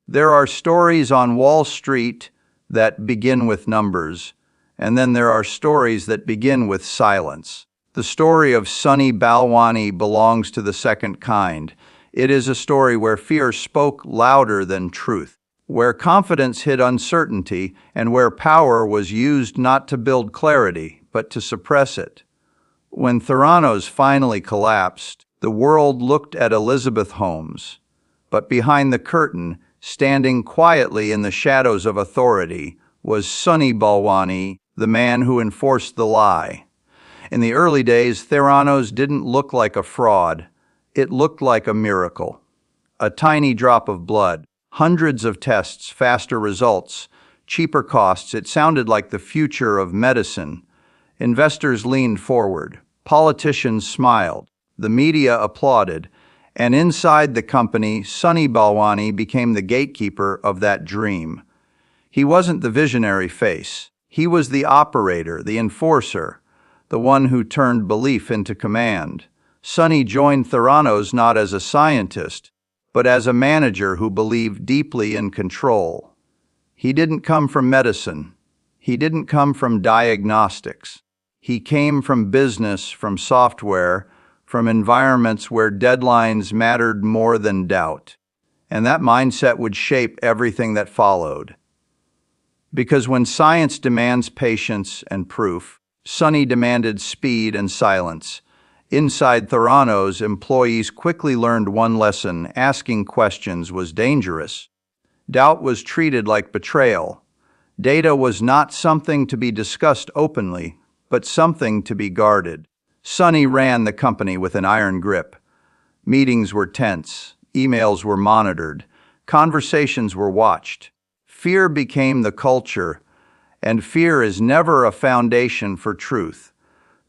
There are stories on Wall Street that begin with numbers, and then there are stories that begin with silence. The story of Sonny Balwani belongs to the second kind. It is a story where fear spoke louder than truth, where confidence hid uncertainty, and where power was used not to build clarity, but to suppress it. When Theranos finally collapsed, the world looked at Elizabeth Holmes. But behind the curtain, standing quietly in the shadows of authority, was Sonny Balwani, the man who enforced the lie. In the early days, Theranos didn't look like a fraud. It looked like a miracle. A tiny drop of blood, hundreds of tests, faster results, cheaper costs. It sounded like the future of medicine. Investors leaned forward. Politicians smiled. The media applauded. And inside the company, Sonny Balwani became the gatekeeper of that dream. He wasn't the visionary face. He was the operator, the enforcer, the one who turned belief into command. Sonny joined Theranos not as a scientist, but as a manager who believed deeply in control. He didn't come from medicine. He didn't come from diagnostics. He came from business, from software, from environments where deadlines mattered more than doubt. And that mindset would shape everything that followed. Because when science demands patience and proof, Sonny demanded speed and silence. Inside Theranos, employees quickly learned one lesson: asking questions was dangerous. Doubt was treated like betrayal. Data was not something to be discussed openly, but something to be guarded. Sonny ran the company with an iron grip. Meetings were tense, emails were monitored, conversations were watched. Fear became the culture, and fear is never a foundation for truth.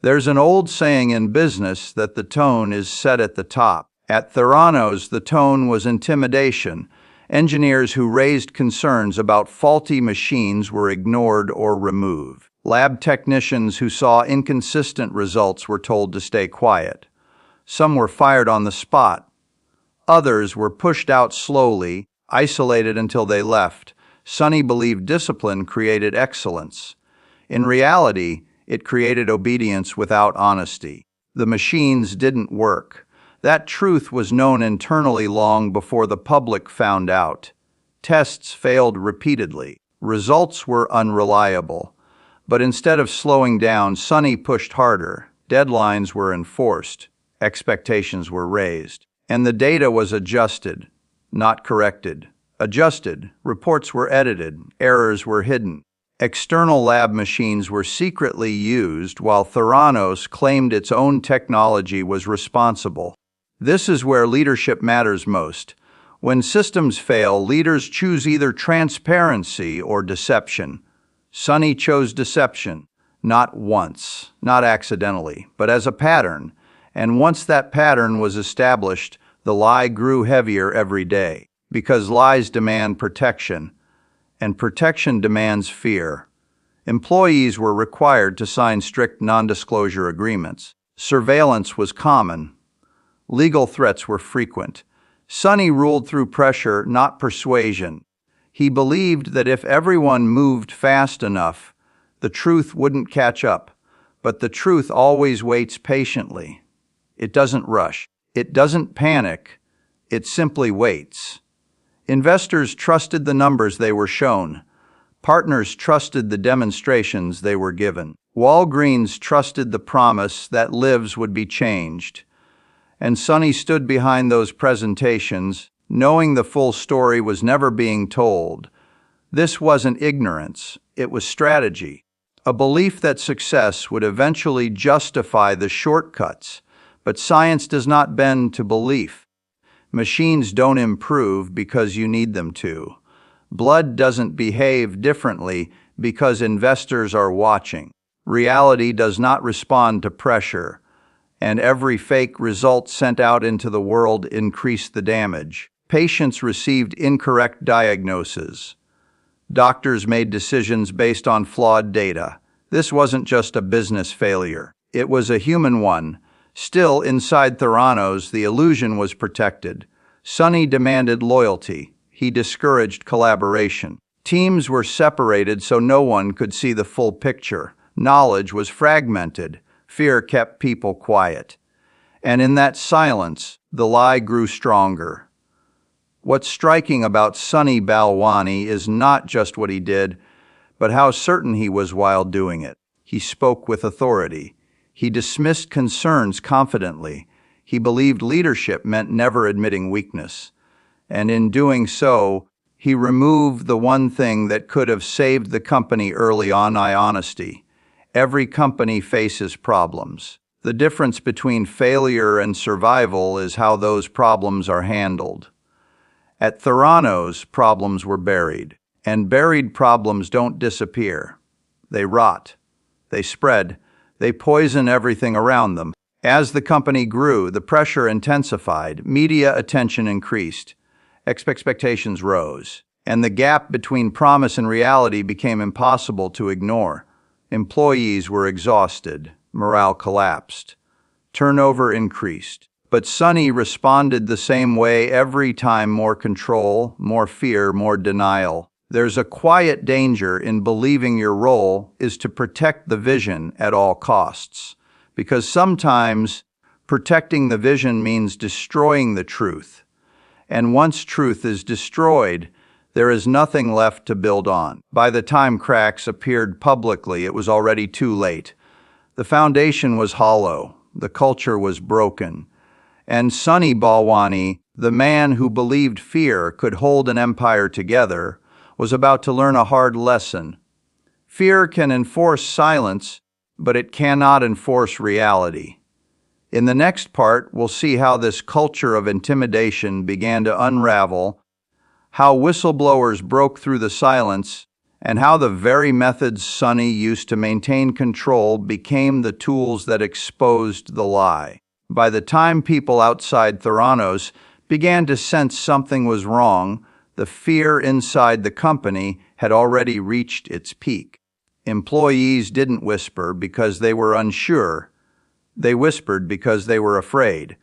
There's an old saying in business that the tone is set at the top. At Theranos, the tone was intimidation. Engineers who raised concerns about faulty machines were ignored or removed. Lab technicians who saw inconsistent results were told to stay quiet. Some were fired on the spot. Others were pushed out slowly, isolated until they left. Sonny believed discipline created excellence. In reality, it created obedience without honesty. The machines didn't work. That truth was known internally long before the public found out. Tests failed repeatedly. Results were unreliable. But instead of slowing down, Sonny pushed harder. Deadlines were enforced. Expectations were raised. And the data was adjusted, not corrected. Adjusted, reports were edited, errors were hidden. External lab machines were secretly used while Theranos claimed its own technology was responsible. This is where leadership matters most. When systems fail, leaders choose either transparency or deception. Sonny chose deception, not once, not accidentally, but as a pattern. And once that pattern was established, the lie grew heavier every day. Because lies demand protection, and protection demands fear. Employees were required to sign strict non-disclosure agreements. Surveillance was common. Legal threats were frequent. Sonny ruled through pressure, not persuasion. He believed that if everyone moved fast enough, the truth wouldn't catch up. But the truth always waits patiently. It doesn't rush. It doesn't panic. It simply waits. Investors trusted the numbers they were shown. Partners trusted the demonstrations they were given. Walgreens trusted the promise that lives would be changed. And Sonny stood behind those presentations, knowing the full story was never being told. This wasn't ignorance, it was strategy. A belief that success would eventually justify the shortcuts. But science does not bend to belief. Machines don't improve because you need them to. Blood doesn't behave differently because investors are watching. Reality does not respond to pressure. And every fake result sent out into the world increased the damage. Patients received incorrect diagnoses. Doctors made decisions based on flawed data. This wasn't just a business failure. It was a human one. Still, inside Theranos, the illusion was protected. Sonny demanded loyalty. he discouraged collaboration. Teams were separated so no one could see the full picture. Knowledge was fragmented. Fear kept people quiet. And in that silence, the lie grew stronger. What's striking about Sunny Balwani is not just what he did, but how certain he was while doing it. He spoke with authority. He dismissed concerns confidently. He believed leadership meant never admitting weakness. And in doing so, he removed the one thing that could have saved the company early on: honesty. Every company faces problems. The difference between failure and survival is how those problems are handled. At Theranos, problems were buried, and buried problems don't disappear. They rot. They spread. They poison everything around them. As the company grew, the pressure intensified, media attention increased, expectations rose, and the gap between promise and reality became impossible to ignore. Employees were exhausted. Morale collapsed. Turnover increased. But Sunny responded the same way every time: more control, more fear, more denial. There's a quiet danger in believing your role is to protect the vision at all costs, because sometimes protecting the vision means destroying the truth. And once truth is destroyed, there is nothing left to build on. By the time cracks appeared publicly, it was already too late. The foundation was hollow. The culture was broken. And Sunny Balwani, the man who believed fear could hold an empire together, was about to learn a hard lesson. Fear can enforce silence, but it cannot enforce reality. In the next part, we'll see how this culture of intimidation began to unravel, how whistleblowers broke through the silence, and how the very methods Sunny used to maintain control became the tools that exposed the lie. By the time people outside Theranos began to sense something was wrong, the fear inside the company had already reached its peak. Employees didn't whisper because they were unsure. They whispered because they were afraid.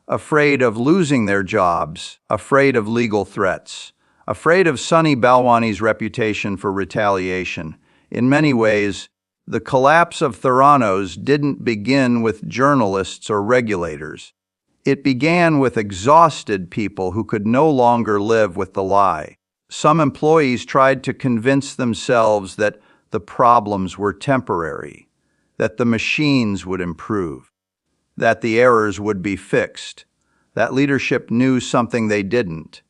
Afraid of losing their jobs, afraid of legal threats, afraid of Sunny Balwani's reputation for retaliation. In many ways, the collapse of Theranos didn't begin with journalists or regulators. It began with exhausted people who could no longer live with the lie. Some employees tried to convince themselves that the problems were temporary, that the machines would improve, that the errors would be fixed, that leadership knew something they didn't.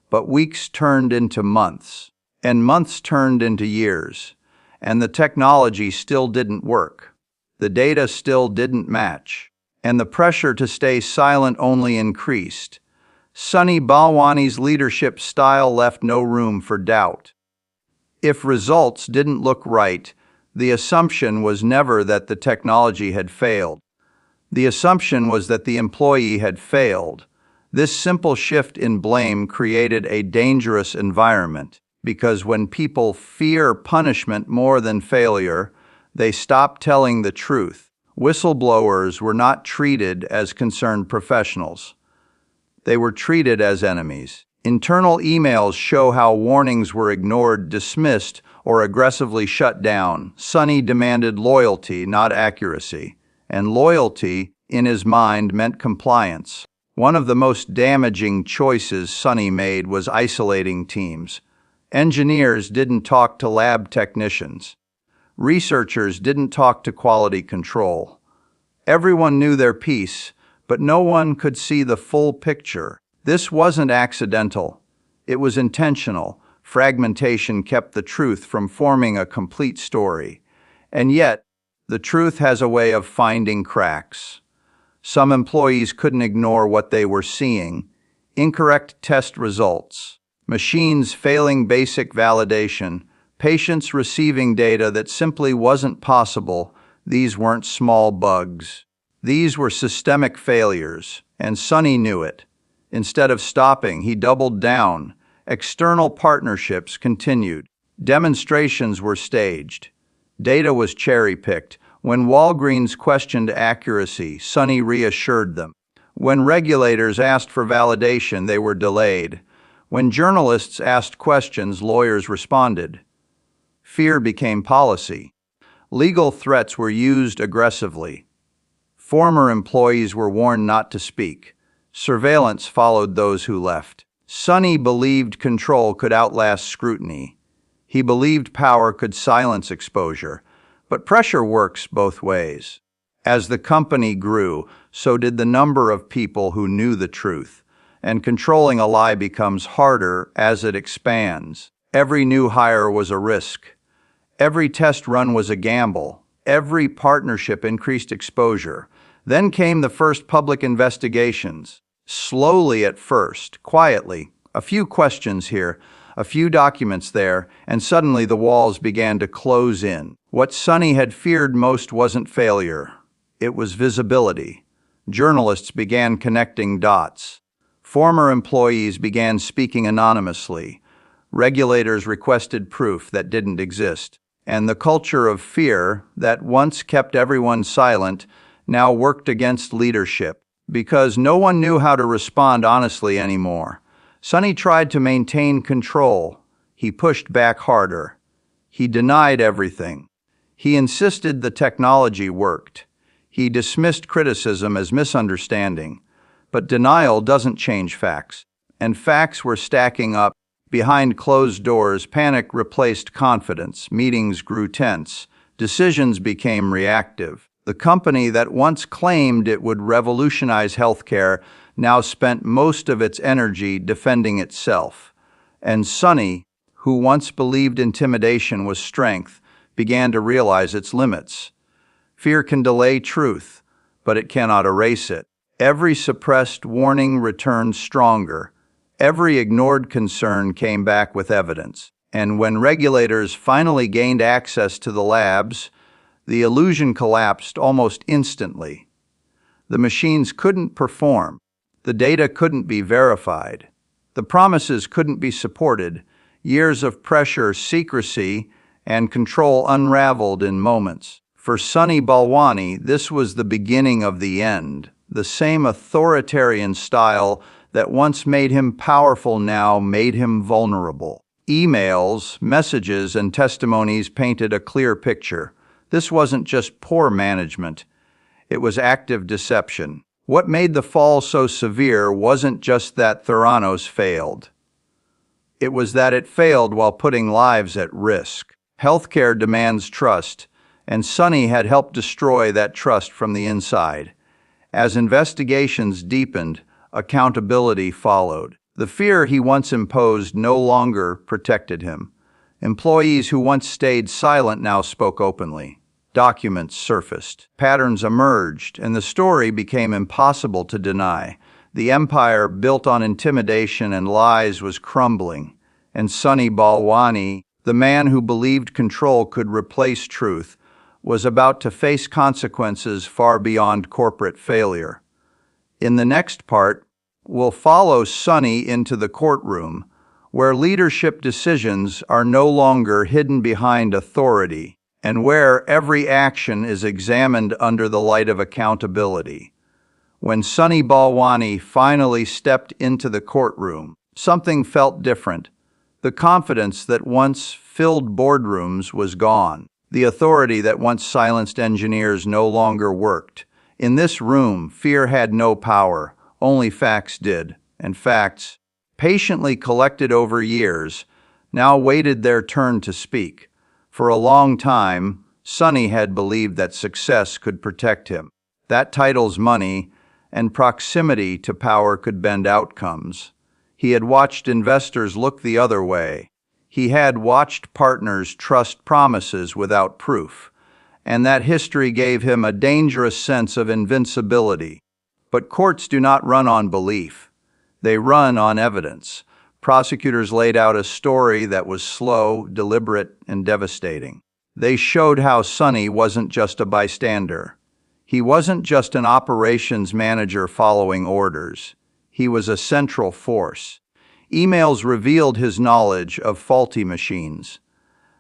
But weeks turned into months, and months turned into years, and the technology still didn't work. The data still didn't match, and the pressure to stay silent only increased. Sunny Balwani's leadership style left no room for doubt. If results didn't look right, the assumption was never that the technology had failed. The assumption was that the employee had failed. This simple shift in blame created a dangerous environment, because when people fear punishment more than failure, they stop telling the truth. Whistleblowers were not treated as concerned professionals. They were treated as enemies. Internal emails show how warnings were ignored, dismissed, or aggressively shut down. Sunny demanded loyalty, not accuracy. And loyalty, in his mind, meant compliance. One of the most damaging choices Sunny made was isolating teams. Engineers didn't talk to lab technicians. Researchers didn't talk to quality control. Everyone knew their piece, but no one could see the full picture. This wasn't accidental. It was intentional. Fragmentation kept the truth from forming a complete story. And yet, the truth has a way of finding cracks. Some employees couldn't ignore what they were seeing: incorrect test results, machines failing basic validation, patients receiving data that simply wasn't possible. These weren't small bugs. These were systemic failures, and Sunny knew it. Instead of stopping, he doubled down. External partnerships continued. Demonstrations were staged. Data was cherry-picked. When Walgreens questioned accuracy, Sunny reassured them. When regulators asked for validation, they were delayed. When journalists asked questions, lawyers responded. Fear became policy. Legal threats were used aggressively. Former employees were warned not to speak. Surveillance followed those who left. Sonny believed control could outlast scrutiny. He believed power could silence exposure. But pressure works both ways. As the company grew, so did the number of people who knew the truth. And controlling a lie becomes harder as it expands. Every new hire was a risk. Every test run was a gamble. Every partnership increased exposure. Then came the first public investigations. Slowly at first, quietly, a few questions here, a few documents there, and suddenly the walls began to close in. What Sonny had feared most wasn't failure. It was visibility. Journalists began connecting dots. Former employees began speaking anonymously. Regulators requested proof that didn't exist. And the culture of fear that once kept everyone silent now worked against leadership because no one knew how to respond honestly anymore. Sonny tried to maintain control. He pushed back harder. He denied everything. He insisted the technology worked. He dismissed criticism as misunderstanding. But denial doesn't change facts. And facts were stacking up. Behind closed doors, panic replaced confidence. Meetings grew tense. Decisions became reactive. The company that once claimed it would revolutionize healthcare now spent most of its energy defending itself. And Sonny, who once believed intimidation was strength, began to realize its limits. Fear can delay truth, but it cannot erase it. Every suppressed warning returned stronger. Every ignored concern came back with evidence. And when regulators finally gained access to the labs, the illusion collapsed almost instantly. The machines couldn't perform. The data couldn't be verified. The promises couldn't be supported. Years of pressure, secrecy, and control unraveled in moments. For Sonny Balwani, this was the beginning of the end. The same authoritarian style that once made him powerful now made him vulnerable. Emails, messages, and testimonies painted a clear picture. This wasn't just poor management. It was active deception. What made the fall so severe wasn't just that Theranos failed. It was that it failed while putting lives at risk. Healthcare demands trust, and Sonny had helped destroy that trust from the inside. As investigations deepened, accountability followed. The fear he once imposed no longer protected him. Employees who once stayed silent now spoke openly. Documents surfaced. Patterns emerged, and the story became impossible to deny. The empire built on intimidation and lies was crumbling. And Sonny Balwani, the man who believed control could replace truth, was about to face consequences far beyond corporate failure. In the next part, we'll follow Sonny into the courtroom, where leadership decisions are no longer hidden behind authority, and where every action is examined under the light of accountability. When Sonny Balwani finally stepped into the courtroom, something felt different. The confidence that once filled boardrooms was gone. The authority that once silenced engineers no longer worked. In this room, fear had no power, only facts did, and facts, patiently collected over years, now waited their turn to speak. For a long time, Sonny had believed that success could protect him, that titles, money, and proximity to power could bend outcomes. He had watched investors look the other way. He had watched partners trust promises without proof, and that history gave him a dangerous sense of invincibility. But courts do not run on belief. They run on evidence. Prosecutors laid out a story that was slow, deliberate, and devastating. They showed how Sonny wasn't just a bystander. He wasn't just an operations manager following orders. He was a central force. Emails revealed his knowledge of faulty machines.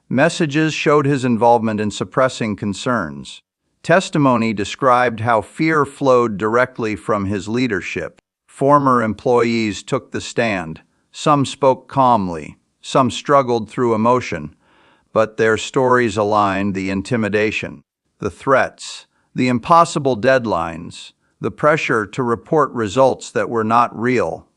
Messages showed his involvement in suppressing concerns. Testimony described how fear flowed directly from his leadership. Former employees took the stand. Some spoke calmly, some struggled through emotion, but their stories aligned: the intimidation, the threats, the impossible deadlines, the pressure to report results that were not real.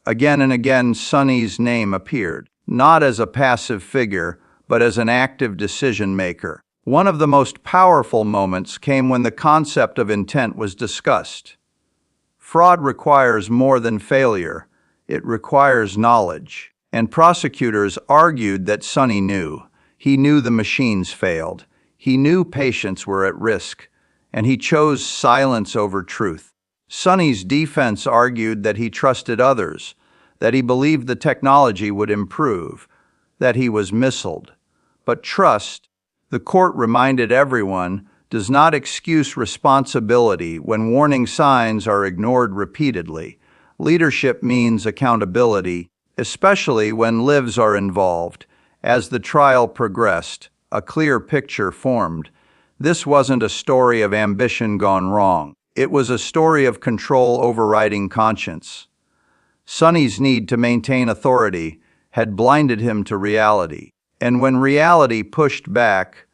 Again and again, Sonny's name appeared, not as a passive figure, but as an active decision maker. One of the most powerful moments came when the concept of intent was discussed. Fraud requires more than failure. It requires knowledge. And prosecutors argued that Sonny knew. He knew the machines failed. He knew patients were at risk. And he chose silence over truth. Sonny's defense argued that he trusted others, that he believed the technology would improve, that he was misled. But trust, the court reminded everyone, does not excuse responsibility when warning signs are ignored repeatedly. Leadership means accountability, especially when lives are involved. As the trial progressed, a clear picture formed. This wasn't a story of ambition gone wrong. It was a story of control overriding conscience. Sonny's need to maintain authority had blinded him to reality. And when reality pushed back,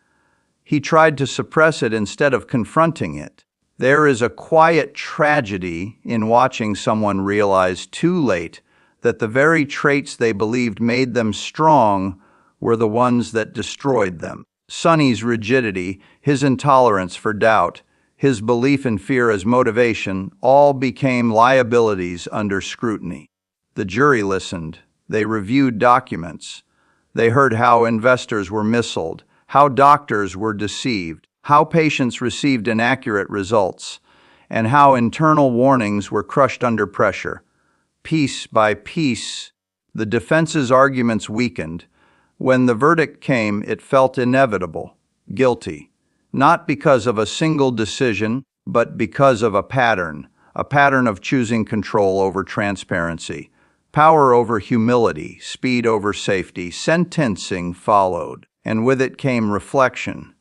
he tried to suppress it instead of confronting it. There is a quiet tragedy in watching someone realize too late that the very traits they believed made them strong were the ones that destroyed them. Sonny's rigidity, his intolerance for doubt, his belief in fear as motivation, all became liabilities under scrutiny. The jury listened. They reviewed documents. They heard how investors were misled, how doctors were deceived, how patients received inaccurate results, and how internal warnings were crushed under pressure. Piece by piece, the defense's arguments weakened. When the verdict came, it felt inevitable, guilty, not because of a single decision, but because of a pattern of choosing control over transparency, power over humility, speed over safety. Sentencing followed, and with it came reflection.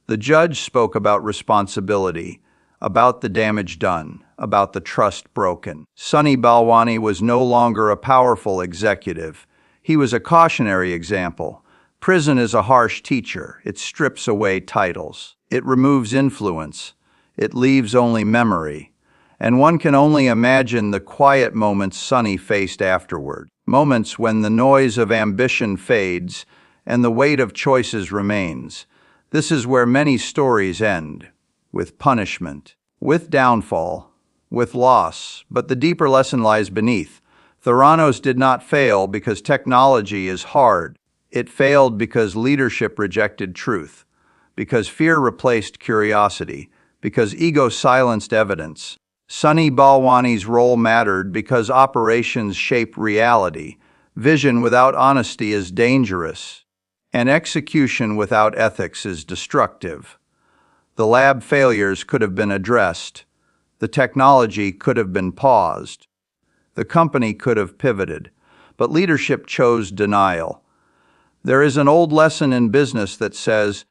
The judge spoke about responsibility, about the damage done, about the trust broken. Sonny Balwani was no longer a powerful executive. He was a cautionary example. Prison is a harsh teacher. It strips away titles. It removes influence. It leaves only memory. And one can only imagine the quiet moments Sonny faced afterward. Moments when the noise of ambition fades and the weight of choices remains. This is where many stories end, with punishment, with downfall, with loss. But the deeper lesson lies beneath. Theranos did not fail because technology is hard. It failed because leadership rejected truth, because fear replaced curiosity, because ego silenced evidence. Sonny Balwani's role mattered because operations shape reality. Vision without honesty is dangerous, and execution without ethics is destructive. The lab failures could have been addressed. The technology could have been paused. The company could have pivoted, but leadership chose denial. There is an old lesson in business that says,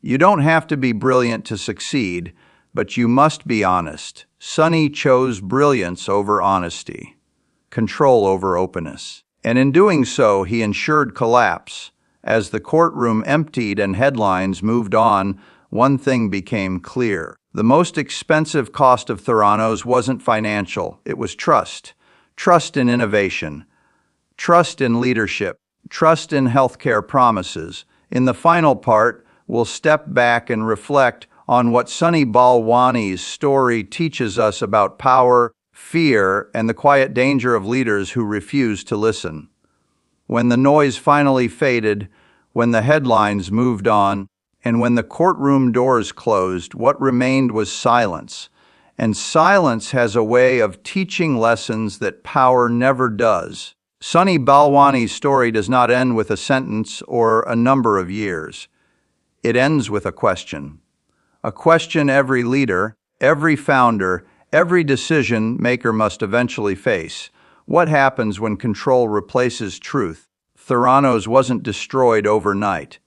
you don't have to be brilliant to succeed, but you must be honest. Sonny chose brilliance over honesty, control over openness. And in doing so, he ensured collapse. As the courtroom emptied and headlines moved on, one thing became clear. The most expensive cost of Theranos wasn't financial. It was trust. Trust in innovation. Trust in leadership. Trust in healthcare promises. In the final part, we'll step back and reflect on what Sonny Balwani's story teaches us about power, fear, and the quiet danger of leaders who refuse to listen. When the noise finally faded, when the headlines moved on, and when the courtroom doors closed, what remained was silence. And silence has a way of teaching lessons that power never does. Sonny Balwani's story does not end with a sentence or a number of years. It ends with a question. A question every leader, every founder, every decision maker must eventually face. What happens when control replaces truth? Theranos wasn't destroyed overnight.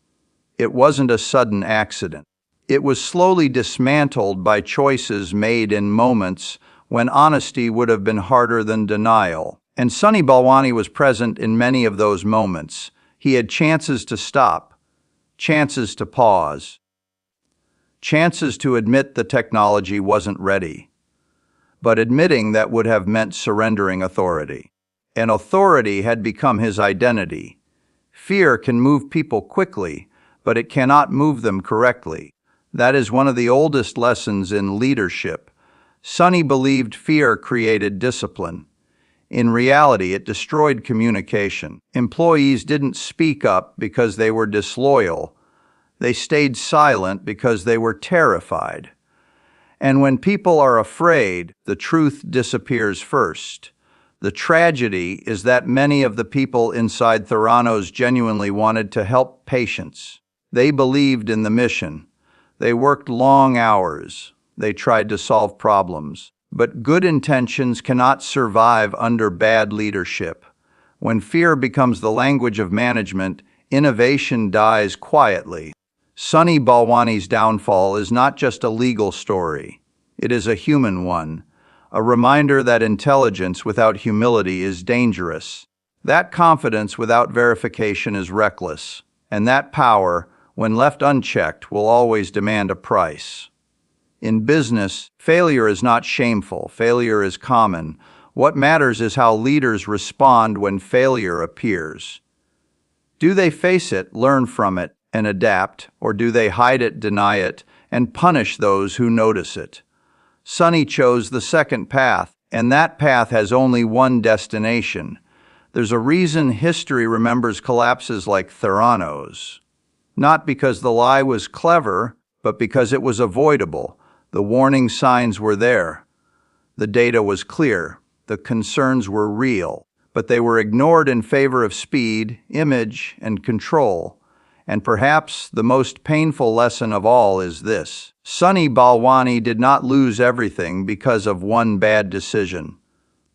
It wasn't a sudden accident. It was slowly dismantled by choices made in moments when honesty would have been harder than denial. And Sunny Balwani was present in many of those moments. He had chances to stop, chances to pause, chances to admit the technology wasn't ready. But admitting that would have meant surrendering authority. And authority had become his identity. Fear can move people quickly, but it cannot move them correctly. That is one of the oldest lessons in leadership. Sunny believed fear created discipline. In reality, it destroyed communication. Employees didn't speak up because they were disloyal. They stayed silent because they were terrified. And when people are afraid, the truth disappears first. The tragedy is that many of the people inside Theranos genuinely wanted to help patients. They believed in the mission. They worked long hours. They tried to solve problems. But good intentions cannot survive under bad leadership. When fear becomes the language of management, innovation dies quietly. Sunny Balwani's downfall is not just a legal story. It is a human one, a reminder that intelligence without humility is dangerous, that confidence without verification is reckless, and that power, when left unchecked, will always demand a price. In business, failure is not shameful. Failure is common. What matters is how leaders respond when failure appears. Do they face it, learn from it, and adapt, or do they hide it, deny it, and punish those who notice it? Sunny chose the second path, and that path has only one destination. There's a reason history remembers collapses like Theranos. Not because the lie was clever, but because it was avoidable. The warning signs were there. The data was clear. The concerns were real. But they were ignored in favor of speed, image, and control. And perhaps the most painful lesson of all is this. Sunny Balwani did not lose everything because of one bad decision.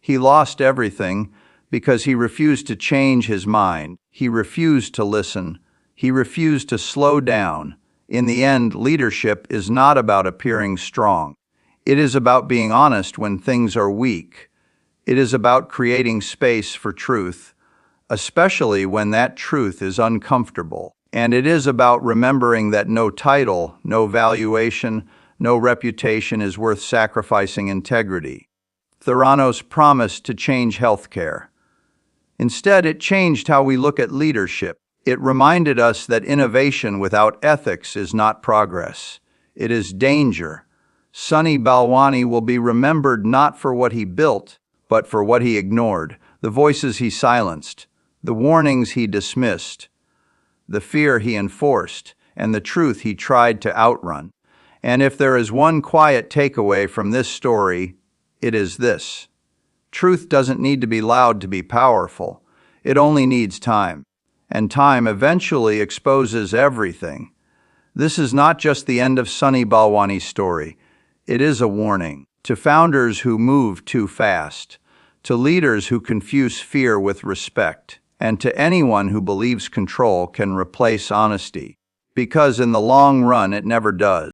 He lost everything because he refused to change his mind. He refused to listen. He refused to slow down. In the end, leadership is not about appearing strong. It is about being honest when things are weak. It is about creating space for truth, especially when that truth is uncomfortable. And it is about remembering that no title, no valuation, no reputation is worth sacrificing integrity. Theranos promised to change healthcare. Instead, it changed how we look at leadership. It reminded us that innovation without ethics is not progress. It is danger. Sunny Balwani will be remembered not for what he built, but for what he ignored, the voices he silenced, the warnings he dismissed, the fear he enforced, and the truth he tried to outrun. And if there is one quiet takeaway from this story, it is this. Truth doesn't need to be loud to be powerful. It only needs time. And time eventually exposes everything. This is not just the end of Sunny Balwani's story. It is a warning to founders who move too fast, to leaders who confuse fear with respect, and to anyone who believes control can replace honesty. Because in the long run, it never does.